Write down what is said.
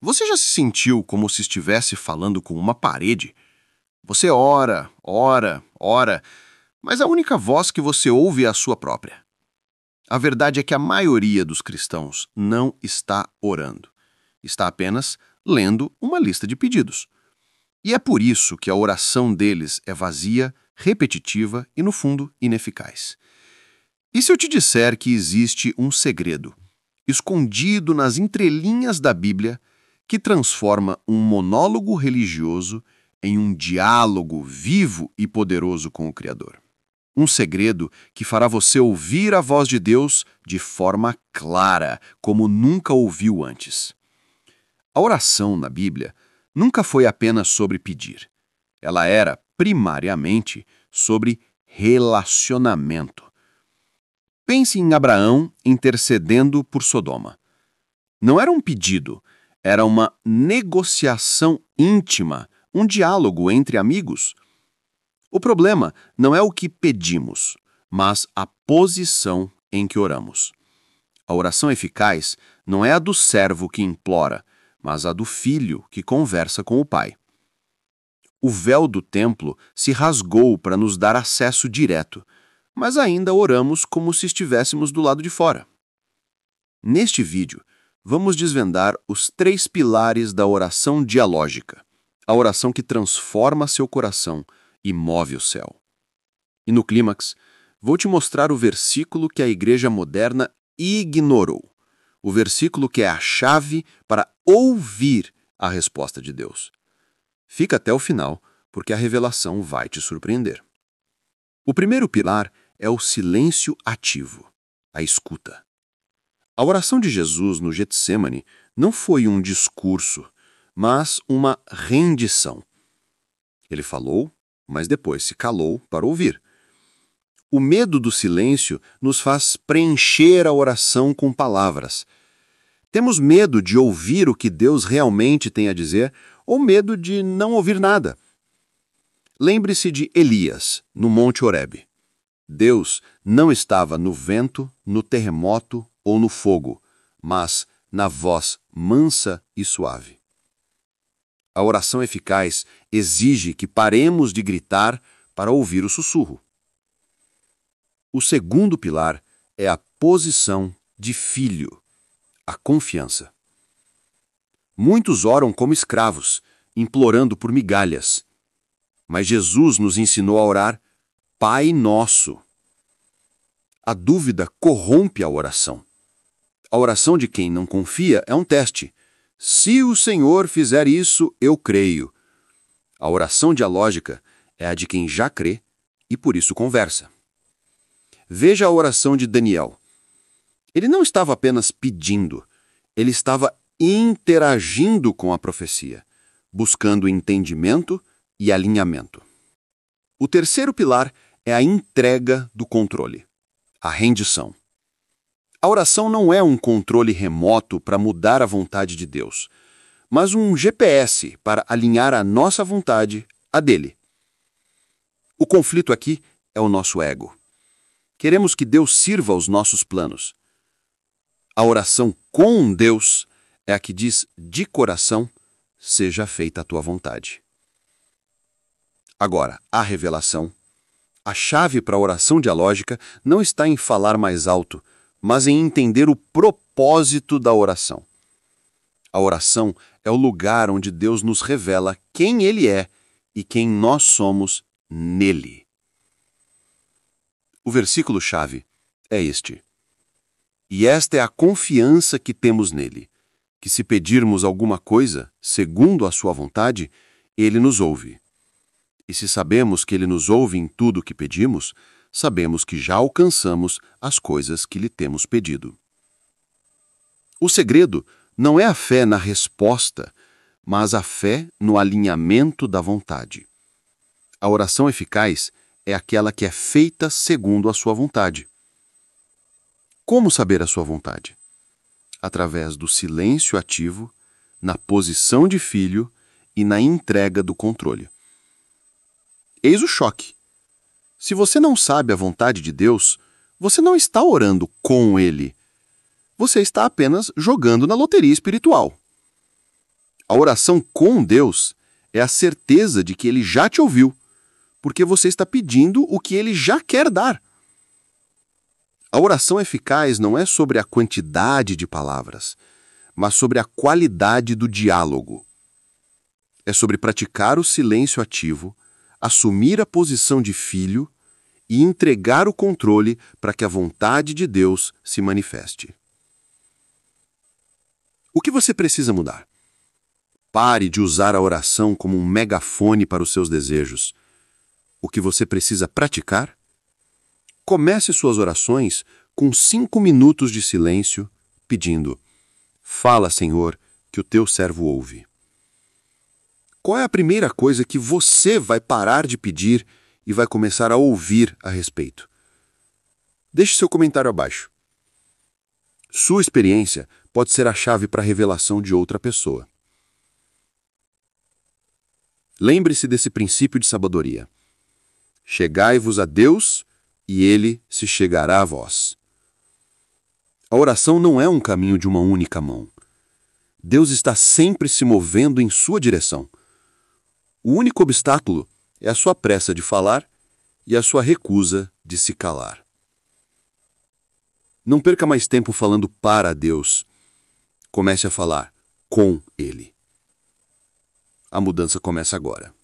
Você já se sentiu como se estivesse falando com uma parede? Você ora, ora, ora, mas a única voz que você ouve é a sua própria. A verdade é que a maioria dos cristãos não está orando. Está apenas lendo uma lista de pedidos. E é por isso que a oração deles é vazia, repetitiva e, no fundo, ineficaz. E se eu te disser que existe um segredo, escondido nas entrelinhas da Bíblia, que transforma um monólogo religioso em um diálogo vivo e poderoso com o Criador? Um segredo que fará você ouvir a voz de Deus de forma clara, como nunca ouviu antes. A oração na Bíblia nunca foi apenas sobre pedir. Ela era, primariamente, sobre relacionamento. Pense em Abraão intercedendo por Sodoma. Não era um pedido, era uma negociação íntima, um diálogo entre amigos. O problema não é o que pedimos, mas a posição em que oramos. A oração eficaz não é a do servo que implora, mas a do filho que conversa com o pai. O véu do templo se rasgou para nos dar acesso direto, mas ainda oramos como se estivéssemos do lado de fora. Neste vídeo, vamos desvendar os 3 pilares da oração dialógica, a oração que transforma seu coração e move o céu. E no clímax, vou te mostrar o versículo que a igreja moderna ignorou, o versículo que é a chave para ouvir a resposta de Deus. Fica até o final, porque a revelação vai te surpreender. O primeiro pilar é o silêncio ativo, a escuta. A oração de Jesus no Getsêmani não foi um discurso, mas uma rendição. Ele falou, mas depois se calou para ouvir. O medo do silêncio nos faz preencher a oração com palavras. Temos medo de ouvir o que Deus realmente tem a dizer ou medo de não ouvir nada. Lembre-se de Elias, no Monte Horebe. Deus não estava no vento, no terremoto ou no fogo, mas na voz mansa e suave. A oração eficaz exige que paremos de gritar para ouvir o sussurro. O segundo pilar é a posição de filho, a confiança. Muitos oram como escravos, implorando por migalhas. Mas Jesus nos ensinou a orar Pai Nosso. A dúvida corrompe a oração. A oração de quem não confia é um teste. Se o Senhor fizer isso, eu creio. A oração dialógica é a de quem já crê e por isso conversa. Veja a oração de Daniel. Ele não estava apenas pedindo, ele estava interagindo com a profecia, buscando entendimento e alinhamento. O terceiro pilar é a entrega do controle, a rendição. A oração não é um controle remoto para mudar a vontade de Deus, mas um GPS para alinhar a nossa vontade à dele. O conflito aqui é o nosso ego. Queremos que Deus sirva aos nossos planos. A oração com Deus é a que diz de coração, seja feita a tua vontade. Agora, a revelação. A chave para a oração dialógica não está em falar mais alto, mas em entender o propósito da oração. A oração é o lugar onde Deus nos revela quem Ele é e quem nós somos nele. O versículo-chave é este. E esta é a confiança que temos nele, que se pedirmos alguma coisa, segundo a sua vontade, Ele nos ouve. E se sabemos que Ele nos ouve em tudo o que pedimos, sabemos que já alcançamos as coisas que lhe temos pedido. O segredo não é a fé na resposta, mas a fé no alinhamento da vontade. A oração eficaz é aquela que é feita segundo a sua vontade. Como saber a sua vontade? Através do silêncio ativo, na posição de filho e na entrega do controle. Eis o choque. Se você não sabe a vontade de Deus, você não está orando com Ele. Você está apenas jogando na loteria espiritual. A oração com Deus é a certeza de que Ele já te ouviu, porque você está pedindo o que Ele já quer dar. A oração eficaz não é sobre a quantidade de palavras, mas sobre a qualidade do diálogo. É sobre praticar o silêncio ativo, assumir a posição de filho e entregar o controle para que a vontade de Deus se manifeste. O que você precisa mudar? Pare de usar a oração como um megafone para os seus desejos. O que você precisa praticar? Comece suas orações com 5 minutos de silêncio, pedindo: Fala, Senhor, que o teu servo ouve. Qual é a primeira coisa que você vai parar de pedir e vai começar a ouvir a respeito? Deixe seu comentário abaixo. Sua experiência pode ser a chave para a revelação de outra pessoa. Lembre-se desse princípio de sabedoria. Chegai-vos a Deus e Ele se chegará a vós. A oração não é um caminho de uma única mão. Deus está sempre se movendo em sua direção. O único obstáculo é a sua pressa de falar e a sua recusa de se calar. Não perca mais tempo falando para Deus. Comece a falar com Ele. A mudança começa agora.